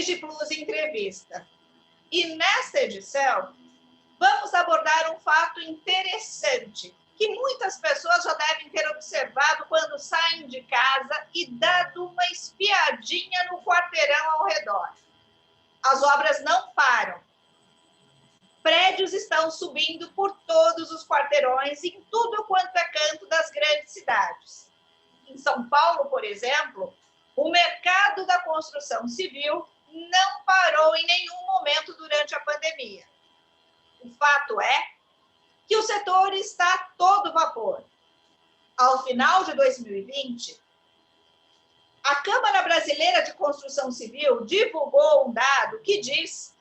DigiPlus Entrevista. E nesta edição, vamos abordar um fato interessante que muitas pessoas já devem ter observado quando saem de casa e dado uma espiadinha no quarteirão ao redor. As obras não param. Prédios estão subindo por todos os quarteirões, em tudo quanto é canto das grandes cidades. Em São Paulo, por exemplo, o mercado da construção civil não parou em nenhum momento durante a pandemia. O fato é que o setor está a todo vapor. Ao final de 2020, a Câmara Brasileira de Construção Civil divulgou um dado que diz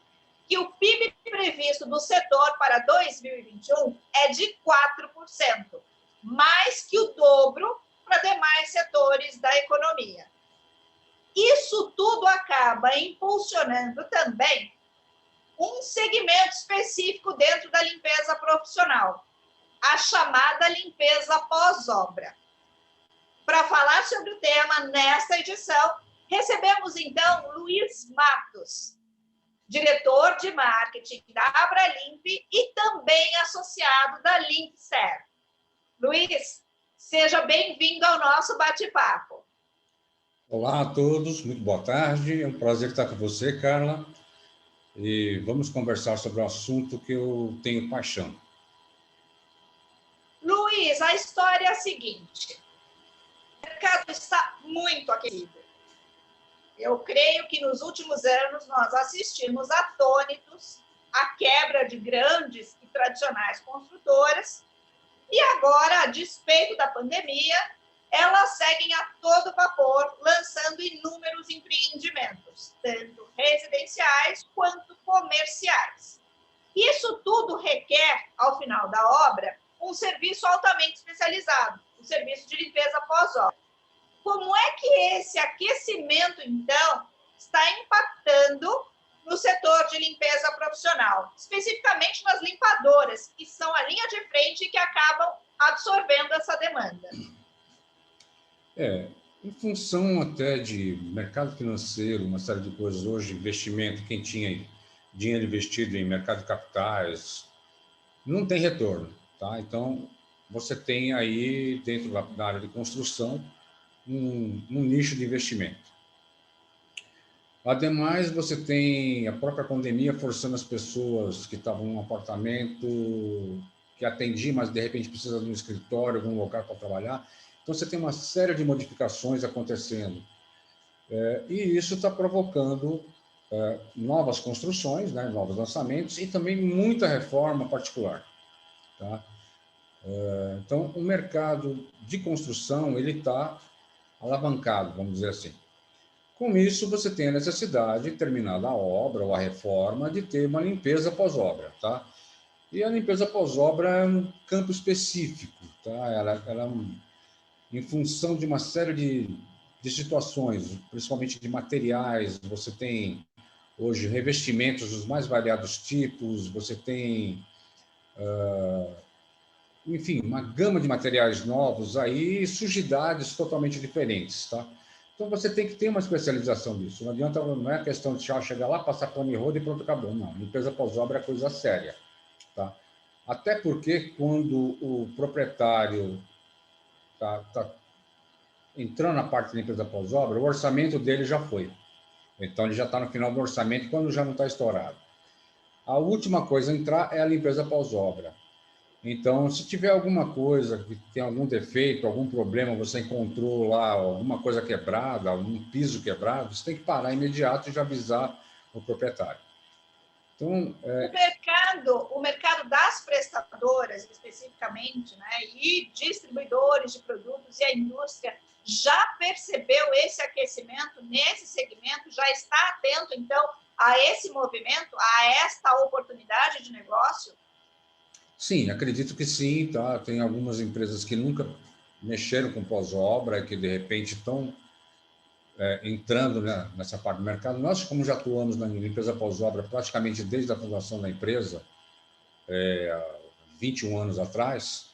que o PIB previsto do setor para 2021 é de 4%, mais que o dobro para demais setores da economia. Isso tudo acaba impulsionando também um segmento específico dentro da limpeza profissional, a chamada limpeza pós-obra. Para falar sobre o tema nesta edição, recebemos então Luiz Matos, diretor de marketing da Abralimp e também associado da Limpcer. Luiz, seja bem-vindo ao nosso bate-papo. Olá a todos, muito boa tarde. É um prazer estar com você, Carla. E vamos conversar sobre um assunto que eu tenho paixão. Luiz, a história é a seguinte. O mercado está muito aquecido. Eu creio que nos últimos anos nós assistimos atônitos à quebra de grandes e tradicionais construtoras e agora, a despeito da pandemia, elas seguem a todo vapor, lançando inúmeros empreendimentos, tanto residenciais quanto comerciais. Isso tudo requer, ao final da obra, um serviço altamente especializado, o serviço de limpeza pós-obra. Como é que esse aquecimento, então, está impactando no setor de limpeza profissional, especificamente nas limpadoras, que são a linha de frente e que acabam absorvendo essa demanda? Em função até de mercado financeiro, uma série de coisas hoje, investimento, quem tinha dinheiro investido em mercado de capitais, não tem retorno, tá? Então, você tem aí, dentro da área de construção, um nicho de investimento. Ademais, você tem a própria pandemia forçando as pessoas que estavam num apartamento, que atendiam, mas de repente precisa de um escritório, de um lugar para trabalhar. Então, você tem uma série de modificações acontecendo. E isso está provocando novas construções, né, novos lançamentos e também muita reforma particular. Tá? Então, o mercado de construção ele está alavancado, vamos dizer assim. Com isso, você tem a necessidade, terminada a obra ou a reforma, de ter uma limpeza pós-obra. Tá? E a limpeza pós-obra é um campo específico. Tá? Ela em função de uma série de situações, principalmente de materiais, você tem hoje revestimentos dos mais variados tipos, você tem, enfim, uma gama de materiais novos aí, sujidades totalmente diferentes, tá? Então você tem que ter uma especialização disso. Não adianta, não é questão de chegar lá, passar pano e roda e pronto, acabou. Não, limpeza pós-obra é coisa séria, tá? Até porque quando o proprietário tá entrando na parte de limpeza pós-obra, o orçamento dele já foi. Então, ele já está no final do orçamento quando já não está estourado. A última coisa a entrar é a limpeza pós-obra. Então, se tiver alguma coisa que tem algum defeito, algum problema, você encontrou lá alguma coisa quebrada, algum piso quebrado, você tem que parar imediato e já avisar o proprietário. Então, o mercado das prestadoras, especificamente, né, e distribuidores de produtos e a indústria já percebeu esse aquecimento nesse segmento, já está atento, então, a esse movimento, a esta oportunidade de negócio? Sim, acredito que sim, tá? Tem algumas empresas que nunca mexeram com pós-obra, que de repente estão entrando, né, nessa parte do mercado. Nós, como já atuamos na limpeza pós-obra praticamente desde a fundação da empresa, 21 anos atrás,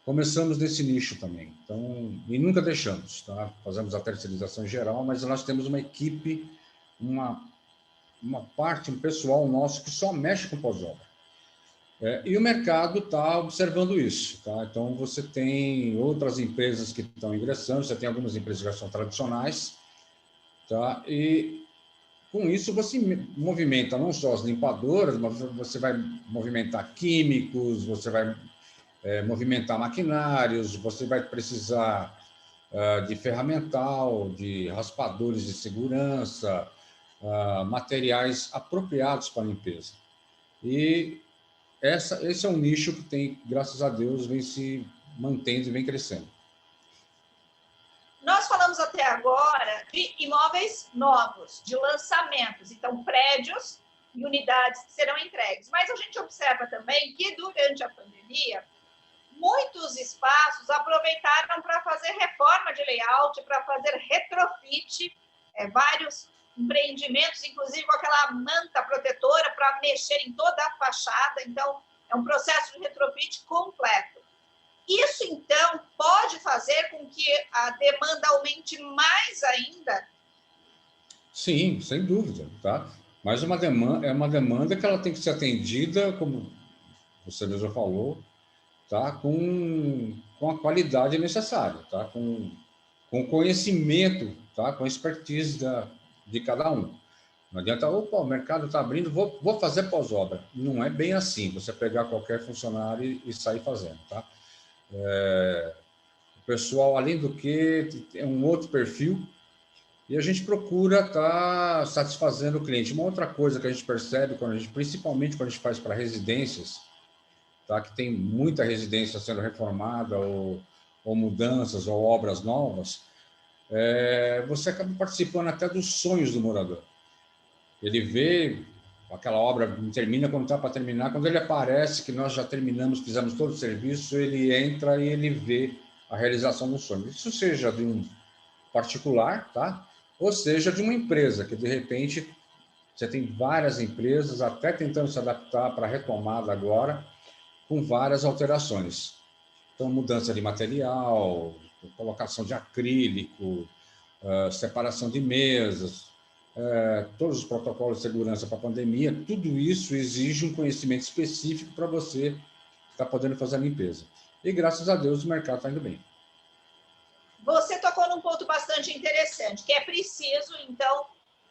começamos nesse nicho também. Então, e nunca deixamos, tá? Fazemos a terceirização geral, mas nós temos uma equipe, uma uma parte, um pessoal nosso que só mexe com pós-obra. E o mercado está observando isso. Tá? Então, você tem outras empresas que estão ingressando, você tem algumas empresas que já são tradicionais, tá? E com isso você movimenta não só as limpadoras, mas você vai movimentar químicos, você vai movimentar maquinários, você vai precisar de ferramental, de raspadores de segurança, materiais apropriados para a limpeza. E esse é um nicho que tem, graças a Deus, vem se mantendo e vem crescendo. Nós falamos até agora de imóveis novos, de lançamentos, então prédios e unidades que serão entregues. Mas a gente observa também que durante a pandemia, muitos espaços aproveitaram para fazer reforma de layout, para fazer retrofit, vários empreendimentos, inclusive com aquela manta protetora para mexer em toda a fachada. Então, é um processo de retrofit completo. Isso, então, pode fazer com que a demanda aumente mais ainda? Sim, sem dúvida, tá? Mas é uma demanda que ela tem que ser atendida, como você mesmo falou, tá? Com a qualidade necessária, tá? Com conhecimento, tá? Com expertise de cada um. Não adianta, opa, o mercado está abrindo, vou fazer pós-obra. Não é bem assim, você pegar qualquer funcionário e sair fazendo, tá? O pessoal, além do que, tem um outro perfil e a gente procura estar satisfazendo o cliente. Uma outra coisa que a gente percebe, principalmente quando a gente faz para residências, tá? Que tem muita residência sendo reformada ou mudanças ou obras novas, você acaba participando até dos sonhos do morador. Ele vê aquela obra termina quando está para terminar, quando ele aparece que nós já terminamos, fizemos todo o serviço, ele entra e ele vê a realização do sonho. Isso seja de um particular, tá? Ou seja de uma empresa, que de repente você tem várias empresas até tentando se adaptar para a retomada agora, com várias alterações. Então, mudança de material, colocação de acrílico, separação de mesas, todos os protocolos de segurança para a pandemia, tudo isso exige um conhecimento específico para você estar podendo fazer a limpeza. E, graças a Deus, o mercado está indo bem. Você tocou num ponto bastante interessante, que é preciso, então,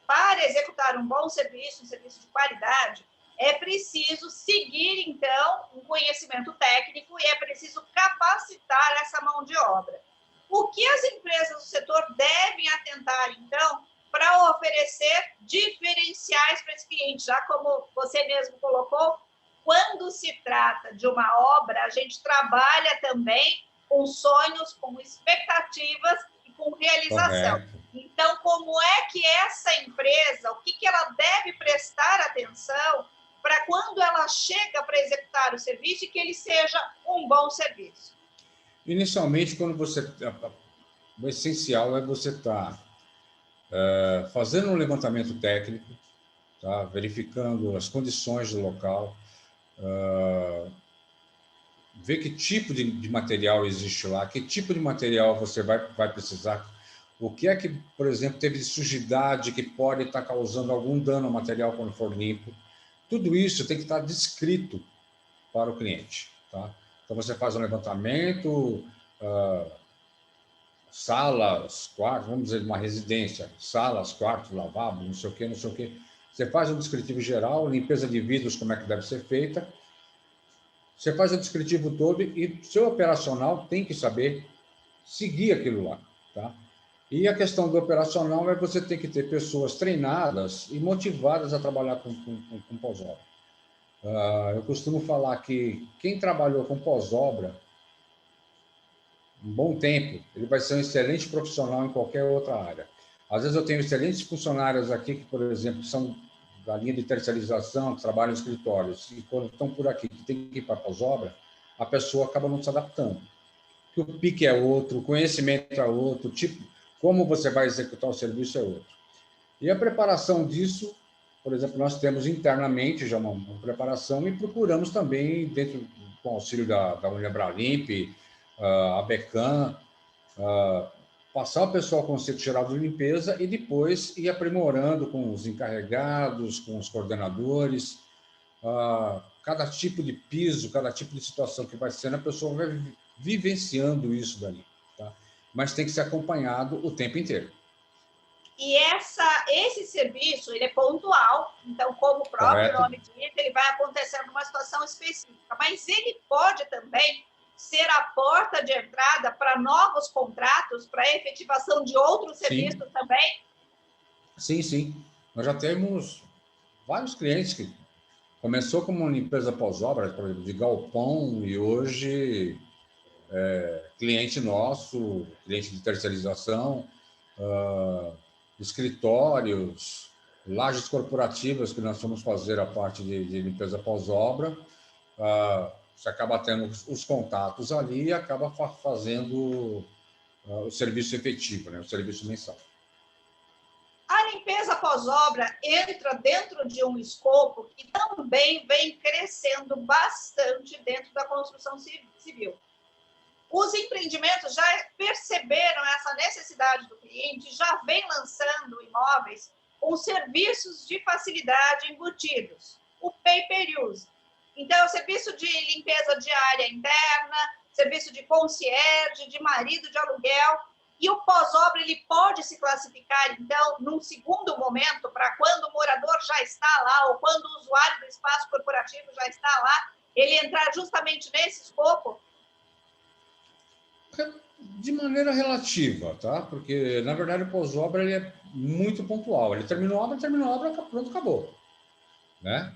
para executar um bom serviço, um serviço de qualidade, é preciso seguir, então, um conhecimento técnico e é preciso capacitar essa mão de obra. O que as empresas do setor devem atentar, então, para oferecer diferenciais para esse cliente? Já como você mesmo colocou, quando se trata de uma obra, a gente trabalha também com sonhos, com expectativas e com realização. Correto. Então, como é que essa empresa, o que ela deve prestar atenção para quando ela chega para executar o serviço e que ele seja um bom serviço? Inicialmente, o essencial é você estar fazendo um levantamento técnico, tá? Verificando as condições do local, ver que tipo de material existe lá, que tipo de material você vai precisar, o que é que, por exemplo, teve de sujidade que pode estar causando algum dano ao material quando for limpo. Tudo isso tem que estar descrito para o cliente. Tá? Então, você faz um levantamento, salas, quartos, vamos dizer, uma residência, salas, quartos, lavabo, não sei o quê, não sei o quê. Você faz um descritivo geral, limpeza de vidros, como é que deve ser feita. Você faz o descritivo todo e o seu operacional tem que saber seguir aquilo lá, tá? E a questão do operacional é você ter que ter pessoas treinadas e motivadas a trabalhar com pós-obra. Eu costumo falar que quem trabalhou com pós-obra um bom tempo, ele vai ser um excelente profissional em qualquer outra área. Às vezes eu tenho excelentes funcionários aqui que, por exemplo, são da linha de terceirização, que trabalham em escritórios, e quando estão por aqui, que tem que ir para pós-obra, a pessoa acaba não se adaptando. Porque o pique é outro, o conhecimento é outro, tipo, como você vai executar o serviço é outro. E a preparação disso, por exemplo, nós temos internamente já uma preparação e procuramos também, dentro com o auxílio da Unibralimp, a Becam, passar o pessoal o conceito geral de limpeza e depois ir aprimorando com os encarregados, com os coordenadores, cada tipo de piso, cada tipo de situação que vai sendo, a pessoa vai vivenciando isso daí, tá? Mas tem que ser acompanhado o tempo inteiro. E esse serviço, ele é pontual, então, como o próprio Correto? nome diz, ele vai acontecer numa situação específica, mas ele pode também ser a porta de entrada para novos contratos, para a efetivação de outros serviços Sim. também? Sim, sim. Nós já temos vários clientes que começou como uma limpeza pós-obra, por exemplo, de galpão, e hoje cliente nosso, cliente de terceirização, escritórios, lajes corporativas que nós vamos fazer a parte de limpeza pós-obra. Você acaba tendo os contatos ali e acaba fazendo o serviço efetivo, né? O serviço mensal. A limpeza pós-obra entra dentro de um escopo que também vem crescendo bastante dentro da construção civil. Os empreendimentos já perceberam essa necessidade do cliente, já vem lançando imóveis com serviços de facilidade embutidos, o pay-per-use. Então, é o serviço de limpeza de área interna, serviço de concierge, de marido de aluguel, e o pós-obra ele pode se classificar, então, num segundo momento, para quando o morador já está lá, ou quando o usuário do espaço corporativo já está lá, ele entrar justamente nesse escopo. De maneira relativa, tá? Porque, na verdade, o pós-obra ele é muito pontual. Ele terminou a obra, pronto, acabou. Né?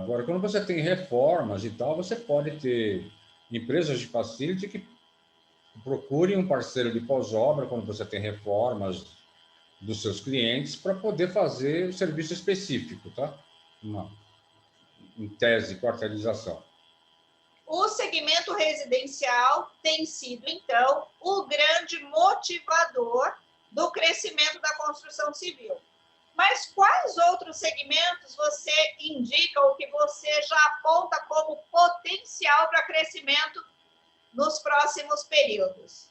Agora, quando você tem reformas e tal, você pode ter empresas de facility que procurem um parceiro de pós-obra quando você tem reformas dos seus clientes para poder fazer o serviço específico, tá? Em tese, quarteirização. O segmento residencial tem sido, então, o grande motivador do crescimento da construção civil. Mas quais outros segmentos você indica ou que você já aponta como potencial para crescimento nos próximos períodos?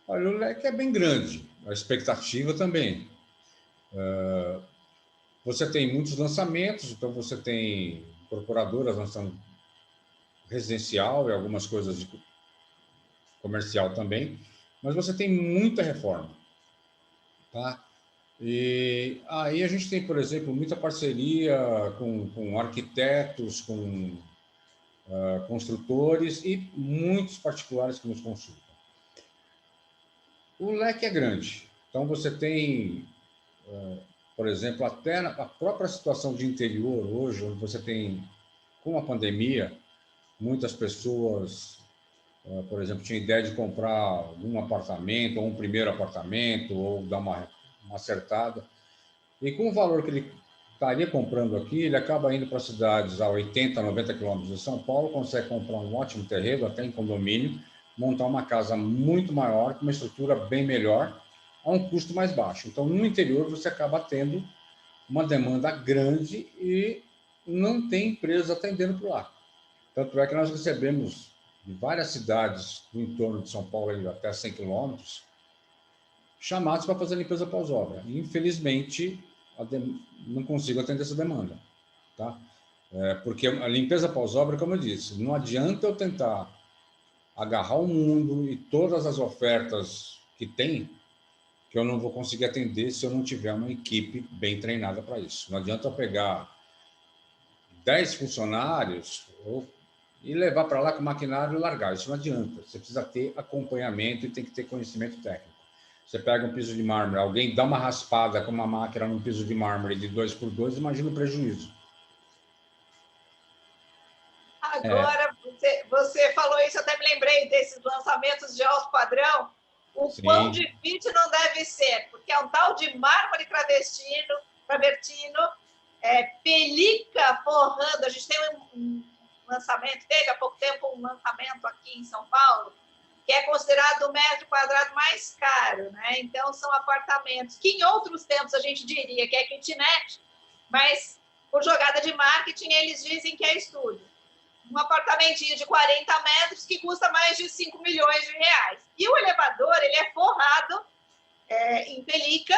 Olha, o leque é bem grande, a expectativa também. Você tem muitos lançamentos, então você tem incorporadoras lançando residencial e algumas coisas de comercial também, mas você tem muita reforma, tá? E aí a gente tem, por exemplo, muita parceria com arquitetos, com construtores e muitos particulares que nos consultam. O leque é grande, então você tem, por exemplo, até a própria situação de interior hoje, onde você tem, com a pandemia, muitas pessoas, por exemplo, tinham ideia de comprar um apartamento, ou um primeiro apartamento, ou dar uma acertada. E com o valor que ele estaria comprando aqui, ele acaba indo para cidades a 80, 90 quilômetros de São Paulo, consegue comprar um ótimo terreno, até em condomínio, montar uma casa muito maior, com uma estrutura bem melhor, a um custo mais baixo. Então, no interior, você acaba tendo uma demanda grande e não tem empresa atendendo por lá. Tanto é que nós recebemos de várias cidades do entorno de São Paulo, até 100 quilômetros, chamados para fazer limpeza pós-obra. E, infelizmente, não consigo atender essa demanda. Tá? Porque a limpeza pós-obra, como eu disse, não adianta eu tentar agarrar o mundo e todas as ofertas que tem, que eu não vou conseguir atender se eu não tiver uma equipe bem treinada para isso. Não adianta eu pegar 10 funcionários e levar para lá com o maquinário e largar. Isso não adianta. Você precisa ter acompanhamento e tem que ter conhecimento técnico. Você pega um piso de mármore, alguém dá uma raspada com uma máquina num piso de mármore de 2x2, imagina o prejuízo. Agora, você falou isso, eu até me lembrei desses lançamentos de alto padrão. O Sim. Quão difícil não deve ser, porque é um tal de mármore travertino, pelica forrando. A gente tem um lançamento, teve há pouco tempo um lançamento aqui em São Paulo, que é considerado o metro quadrado mais caro, né? Então, são apartamentos que em outros tempos a gente diria que é kitnet, mas por jogada de marketing eles dizem que é estúdio. um apartamentinho de 40 metros que custa mais de 5 milhões de reais. E o elevador, ele é forrado em pelica,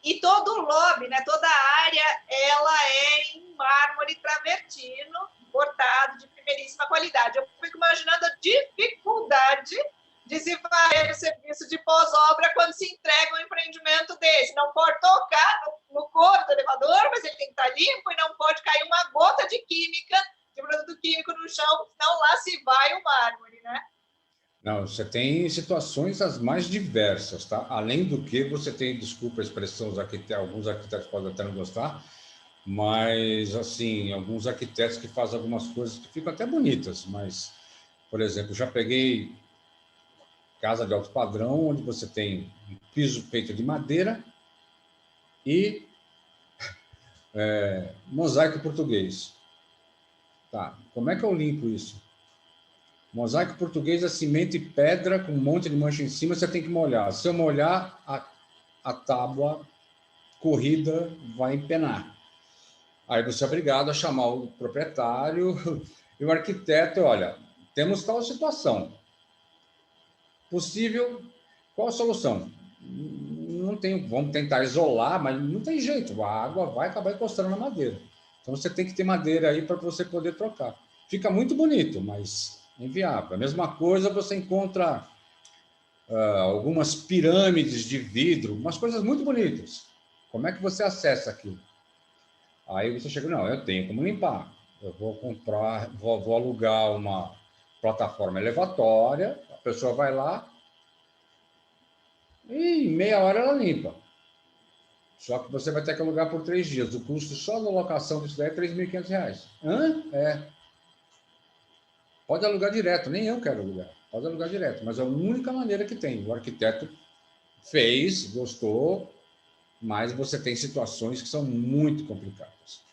e todo o lobby, né, toda a área, ela é em mármore travertino, cortado de primeiríssima qualidade. Eu fico imaginando a dificuldade de se fazer o serviço de pós-obra quando se entrega um empreendimento desse. Não pode tocar no couro do elevador, mas ele tem que estar limpo, e não pode cair uma gota de química, de produto químico no chão, senão lá se vai o mármore, né? Não, você tem situações as mais diversas, tá? Além do que você tem, desculpa a expressão, alguns arquitetos podem até não gostar, mas, assim, alguns arquitetos que fazem algumas coisas que ficam até bonitas, mas, por exemplo, já peguei casa de alto padrão, onde você tem um piso feito de madeira e mosaico português. Tá, como é que eu limpo isso? Mosaico português é cimento e pedra com um monte de mancha em cima, você tem que molhar. Se eu molhar, a tábua corrida vai empenar. Aí você é obrigado a chamar o proprietário e o arquiteto. Olha, temos tal situação. Possível, qual a solução? Não tem, vamos tentar isolar, mas não tem jeito, a água vai acabar encostando na madeira. Então você tem que ter madeira aí para você poder trocar. Fica muito bonito, mas inviável. A mesma coisa você encontra algumas pirâmides de vidro, umas coisas muito bonitas. Como é que você acessa aquilo? Aí você chega, não, eu tenho como limpar. Eu vou comprar, vou alugar uma plataforma elevatória, a pessoa vai lá e em meia hora ela limpa. Só que você vai ter que alugar por 3 dias. O custo só da locação disso daí é R$ 3.500. Hã? Pode alugar direto, nem eu quero alugar. Pode alugar direto, mas é a única maneira que tem. O arquiteto fez, gostou, mas você tem situações que são muito complicadas.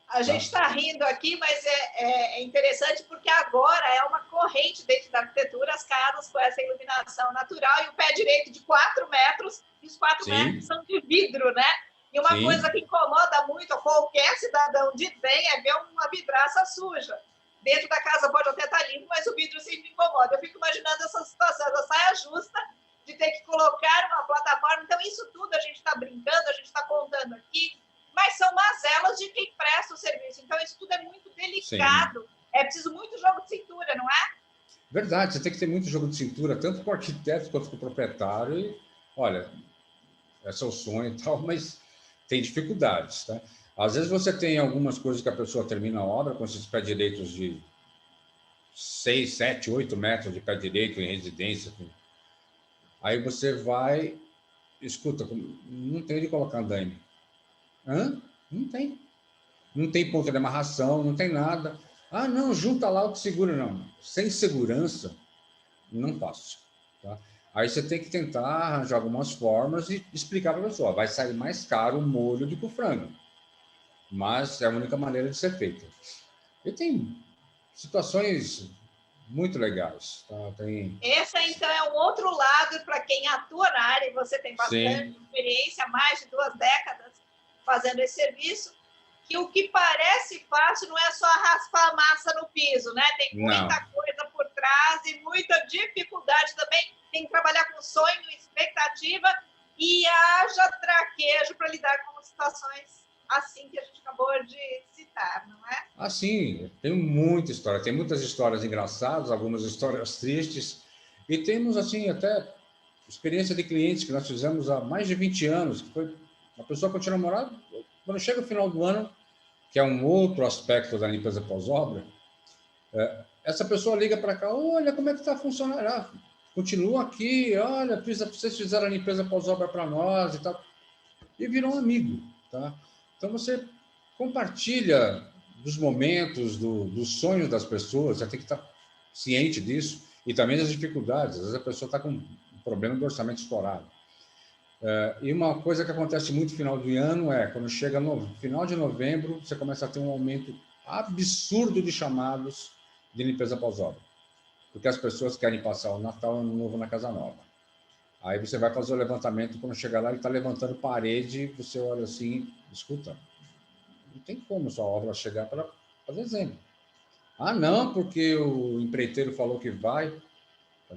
A gente está rindo aqui, mas é interessante porque agora é uma corrente dentro da arquitetura, as casas com essa iluminação natural e o pé direito de 4 metros, e os 4 metros são de vidro, né? E uma coisa que incomoda muito a qualquer cidadão de bem é ver uma vidraça suja. Dentro da casa pode até estar limpo, mas o vidro sempre incomoda. Eu fico imaginando essa situação, essa saia justa de ter que colocar uma plataforma. Então, isso tudo a gente está brincando, a gente está contando aqui, mas são mazelas de quem presta o serviço. Então, isso tudo é muito delicado. Sim. É preciso muito jogo de cintura, não é? Verdade, você tem que ter muito jogo de cintura, tanto com o arquiteto quanto com o proprietário. E, olha, esse é o sonho e tal, mas tem dificuldades, tá? Às vezes você tem algumas coisas que a pessoa termina a obra com esses pé direitos de 6, 7, 8 metros de pé direito em residência. Aí você vai, escuta, não tem onde colocar andaime. Hã? Não tem. Não tem ponto de amarração, não tem nada. Ah, não, junta lá o que segura, não. Sem segurança, não faço. Tá? Aí você tem que tentar arranjar algumas formas e explicar para a pessoa. Vai sair mais caro o molho do que o frango. Mas é a única maneira de ser feita. E tem situações muito legais. Tá? Esse, então, é um outro lado para quem atua na área, e você tem bastante experiência, mais de 2 décadas fazendo esse serviço, que o que parece fácil não é só raspar a massa no piso, né? Tem muita coisa por trás e muita dificuldade também. Tem que trabalhar com sonho, expectativa e haja traquejo para lidar com situações assim que a gente acabou de citar, não é? Assim, tem muita história. Tem muitas histórias engraçadas, algumas histórias tristes. E temos, assim, até experiência de clientes que nós fizemos há mais de 20 anos, que foi a pessoa continua morando. Quando chega o final do ano, que é um outro aspecto da limpeza pós-obra, essa pessoa liga para cá, olha como é que está funcionando, continua aqui, olha, vocês fizeram a limpeza pós-obra para nós e tal, e virou um amigo, tá? Então você compartilha dos momentos, dos sonhos das pessoas, você tem que estar ciente disso, e também das dificuldades, às vezes a pessoa está com um problema do orçamento estourado. E uma coisa que acontece muito no final do ano é, quando chega no final de novembro, você começa a ter um aumento absurdo de chamados de limpeza pós-obra. Porque as pessoas querem passar o Natal e o Ano Novo na casa nova. Aí você vai fazer o levantamento, quando chegar lá, ele está levantando parede, você olha assim, escuta, não tem como sua obra chegar para dezembro. Ah, não, porque o empreiteiro falou que vai.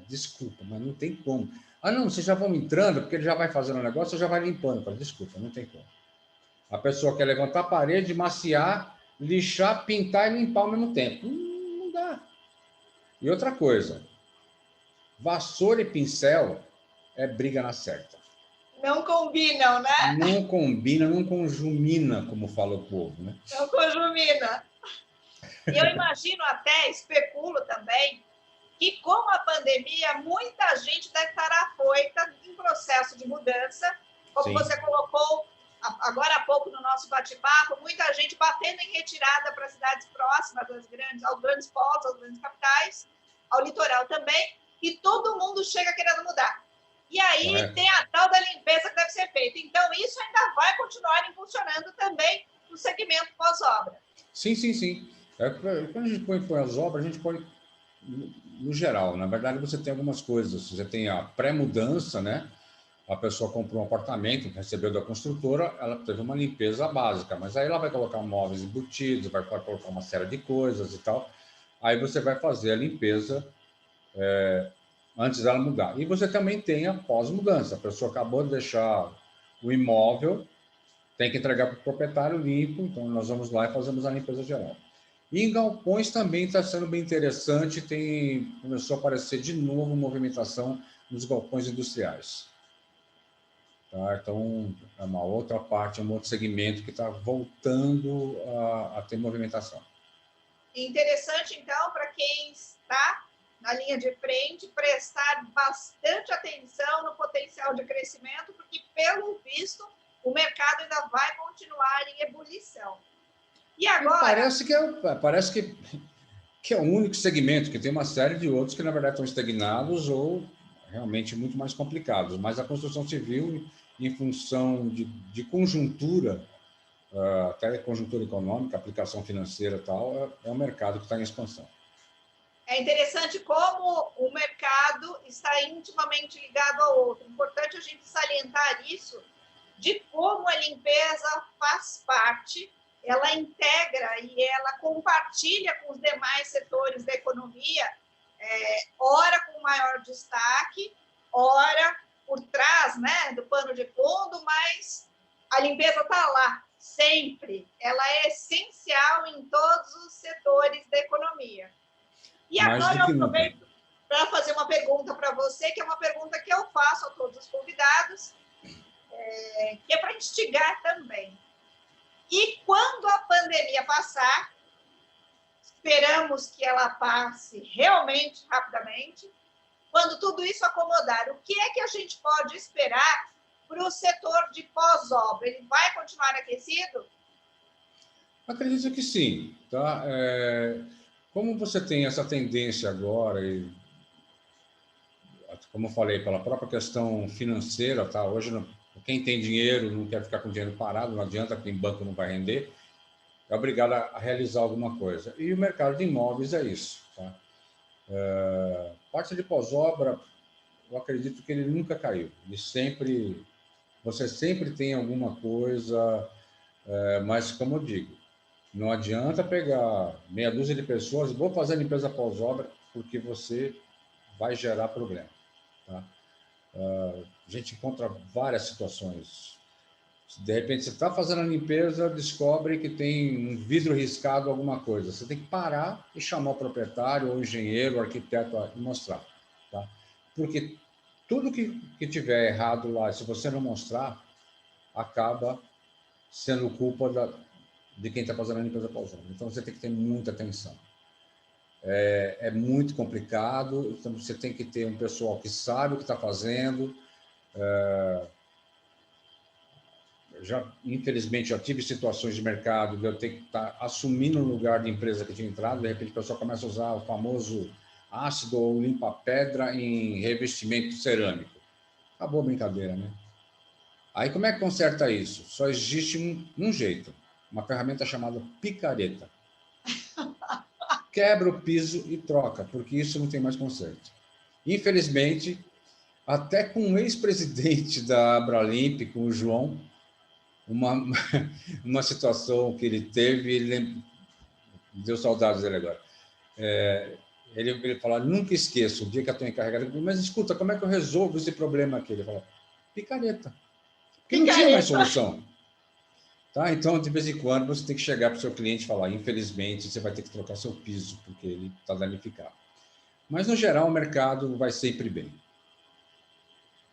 Desculpa, mas não tem como. Ah, não, vocês já vão entrando, porque ele já vai fazendo o negócio, você já vai limpando. Desculpa, não tem como. A pessoa quer levantar a parede, maciar, lixar, pintar e limpar ao mesmo tempo. Não dá. E outra coisa, vassoura e pincel é briga na certa. Não combinam, né? Não combina, não conjumina, como fala o povo, né? Não conjumina. Eu imagino até, especulo também, que com a pandemia, muita gente deve estar afoita em processo de mudança, como Sim. você colocou agora há pouco no nosso bate-papo, muita gente batendo em retirada para cidades próximas aos grandes polos, às grandes capitais, ao litoral também, e todo mundo chega querendo mudar. E aí tem a tal da limpeza que deve ser feita. Então, isso ainda vai continuar impulsionando também o segmento pós-obra. Sim, sim, sim. Quando a gente põe as obras, a gente põe no geral. Na verdade, você tem algumas coisas. Você tem a pré-mudança, né? A pessoa comprou um apartamento, recebeu da construtora, ela teve uma limpeza básica, mas aí ela vai colocar móveis embutidos, vai colocar uma série de coisas e tal. Aí você vai fazer a limpeza antes dela mudar. E você também tem a pós-mudança. A pessoa acabou de deixar o imóvel, tem que entregar para o proprietário limpo, então nós vamos lá e fazemos a limpeza geral. E em galpões também está sendo bem interessante, começou a aparecer de novo movimentação nos galpões industriais. Tá? Então, é uma outra parte, um outro segmento que está voltando a ter movimentação. Interessante, então, para quem está na linha de frente, prestar bastante atenção no potencial de crescimento, porque, pelo visto, o mercado ainda vai continuar em ebulição. E agora... Parece que é o único segmento, que tem uma série de outros que, na verdade, estão estagnados ou realmente muito mais complicados. Mas a construção civil, em função de conjuntura, até conjuntura econômica, aplicação financeira e tal, é um mercado que está em expansão. É interessante como o mercado está intimamente ligado ao outro. Importante a gente salientar isso, de como a limpeza faz parte, ela integra e ela compartilha com os demais setores da economia, ora com maior destaque, ora por trás, né, do pano de fundo, mas a limpeza está lá, sempre. Ela é essencial em todos os setores da economia. E agora eu aproveito para fazer uma pergunta para você, que é uma pergunta que eu faço a todos os convidados, que é para instigar também. E quando a pandemia passar, esperamos que ela passe realmente rapidamente, quando tudo isso acomodar, o que é que a gente pode esperar para o setor de pós-obra? Ele vai continuar aquecido? Acredito que sim. Tá? Como você tem essa tendência agora, e, como eu falei, pela própria questão financeira, tá? Hoje, quem tem dinheiro não quer ficar com dinheiro parado, não adianta, porque em banco não vai render, é obrigado a realizar alguma coisa. E o mercado de imóveis é isso. Tá? Parte de pós-obra, eu acredito que ele nunca caiu. Você sempre tem alguma coisa, mas como eu digo, não adianta pegar meia dúzia de pessoas e vou fazer a limpeza pós-obra, porque você vai gerar problema. Tá? A gente encontra várias situações. De repente, você está fazendo a limpeza, descobre que tem um vidro riscado, alguma coisa. Você tem que parar e chamar o proprietário, ou o engenheiro, o arquiteto e mostrar. Tá? Porque tudo que tiver errado lá, se você não mostrar, acaba sendo culpa de quem está fazendo a limpeza pós-obra. Então, você tem que ter muita atenção. É muito complicado, então você tem que ter um pessoal que sabe o que está fazendo. Infelizmente, já tive situações de mercado de eu ter que estar assumindo o lugar de empresa que tinha entrado, de repente o pessoal começa a usar o famoso ácido ou limpa-pedra em revestimento cerâmico. Acabou a brincadeira, né? Aí como é que conserta isso? Só existe um jeito, uma ferramenta chamada picareta. Quebra o piso e troca, porque isso não tem mais conserto. Infelizmente, até com o ex-presidente da Abralimp, com o João, uma situação que ele teve, ele deu saudades dele agora. Ele fala, nunca esqueço o dia que eu estou encarregado. Mas escuta, como é que eu resolvo esse problema aqui? Ele fala, picareta. Porque não tinha mais solução. Tá? Então, de vez em quando, você tem que chegar para o seu cliente e falar, infelizmente, você vai ter que trocar seu piso, porque ele está danificado. Mas, no geral, o mercado vai sempre bem.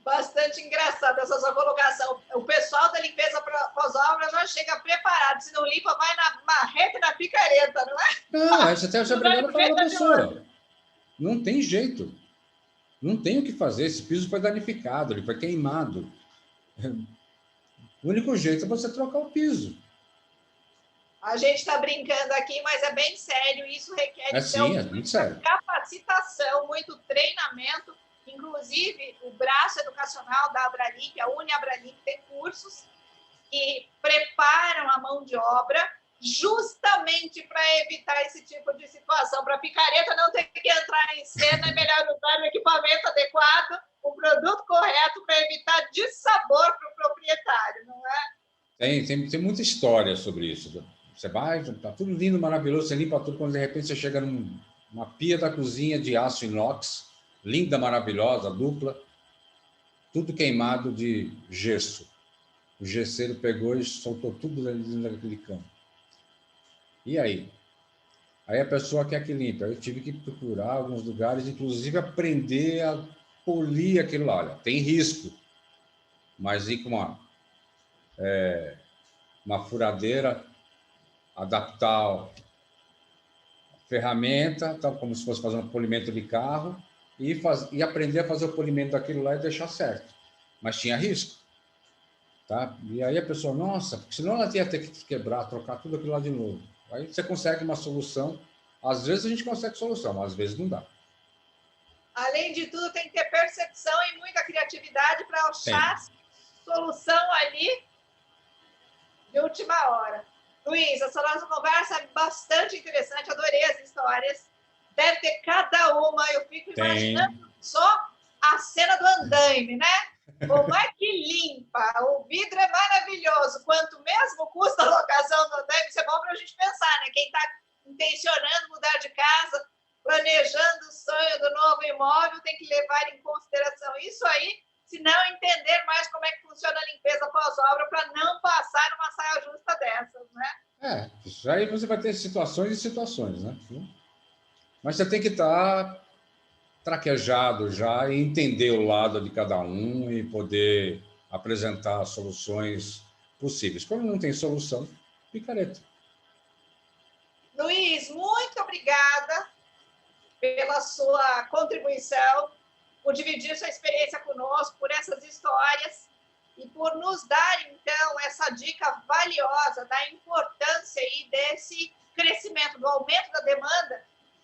Bastante engraçada essa sua colocação. O pessoal da limpeza pós-obra já chega preparado. Se não limpa, vai na marreta e na picareta, não é? Não, você é obrigado a falar da pessoa. Não tem jeito. Não tem o que fazer. Esse piso foi danificado, ele foi queimado. O único jeito é você trocar o piso. A gente está brincando aqui, mas é bem sério. Isso requer Sim, é muito sério. Capacitação, muito treinamento. Inclusive, o braço educacional da Abralimp, a Uniabralimp, tem cursos que preparam a mão de obra justamente para evitar esse tipo de situação. Para a picareta não ter que entrar em cena, é melhor usar o equipamento adequado, o produto correto para evitar dissabor para o proprietário, não é? Tem muita história sobre isso. Você vai, está tudo lindo, maravilhoso, você limpa tudo, quando de repente você chega numa pia da cozinha de aço inox, linda, maravilhosa, dupla, tudo queimado de gesso. O gesseiro pegou e soltou tudo dentro daquele campo. E aí? Aí a pessoa quer que limpe. Eu tive que procurar alguns lugares, inclusive aprender a polir aquilo lá. Olha, tem risco, mas ir com uma furadeira, adaptar a ferramenta, tá, como se fosse fazer um polimento de carro, e aprender a fazer o polimento daquilo lá e deixar certo. Mas tinha risco. Tá? E aí a pessoa, nossa, porque senão ela ia ter que quebrar, trocar tudo aquilo lá de novo. Aí você consegue uma solução. Às vezes a gente consegue solução, mas às vezes não dá. Além de tudo, tem que ter percepção e muita criatividade para achar solução ali de última hora. Luiz, essa nossa conversa é bastante interessante, adorei as histórias. Deve ter cada uma, eu fico imaginando só a cena do andaime, né? Como é que limpa? O vidro é maravilhoso. Quanto mesmo custa a locação do andaime, isso é bom para a gente pensar, né? Quem está intencionando mudar de casa, planejando o sonho do novo imóvel, tem que levar em consideração isso aí, se não entender mais como é que funciona a limpeza pós-obra para não passar uma saia justa dessas, né? Isso aí você vai ter situações e situações, né? Mas você tem que estar traquejado já e entender o lado de cada um e poder apresentar soluções possíveis. Quando não tem solução, picareta. Luiz, muito obrigada pela sua contribuição, por dividir sua experiência conosco, por essas histórias e por nos dar, então, essa dica valiosa da importância aí desse crescimento, do aumento da demanda,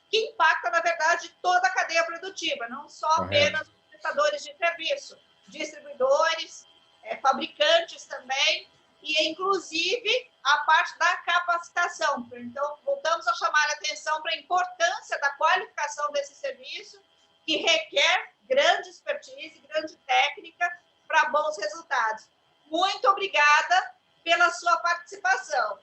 que impacta, na verdade, toda a cadeia produtiva, não só apenas os prestadores de serviço, distribuidores, fabricantes também, e, inclusive, a parte da capacitação. Então, voltamos a chamar a atenção para a importância da qualificação desse serviço, que requer grande expertise, grande técnica para bons resultados. Muito obrigada pela sua participação.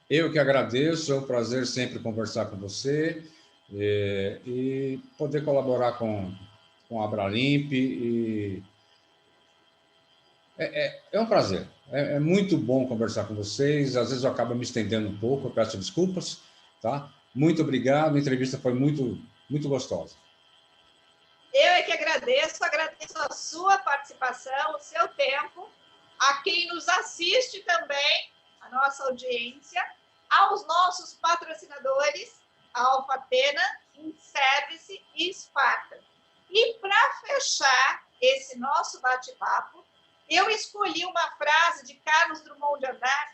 Eu que agradeço, é um prazer sempre conversar com você e poder colaborar com a Abralimp. É um prazer. É muito bom conversar com vocês. Às vezes eu acabo me estendendo um pouco, eu peço desculpas. Tá? Muito obrigado, a entrevista foi muito, muito gostosa. Eu é que agradeço a sua participação, o seu tempo, a quem nos assiste também, a nossa audiência, aos nossos patrocinadores, a Alfatena, InService e Sparta. E para fechar esse nosso bate-papo, eu escolhi uma frase de Carlos Drummond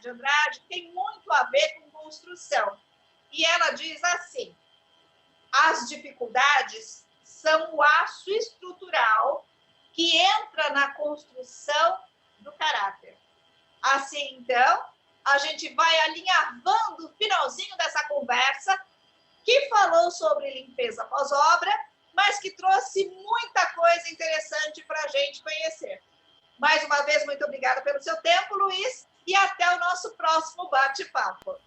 de Andrade que tem muito a ver com construção. E ela diz assim: as dificuldades são o aço estrutural que entra na construção do caráter. Assim, então, a gente vai alinhavando o finalzinho dessa conversa, que falou sobre limpeza pós-obra, mas que trouxe muita coisa interessante para a gente conhecer. Mais uma vez, muito obrigada pelo seu tempo, Luiz, e até o nosso próximo bate-papo.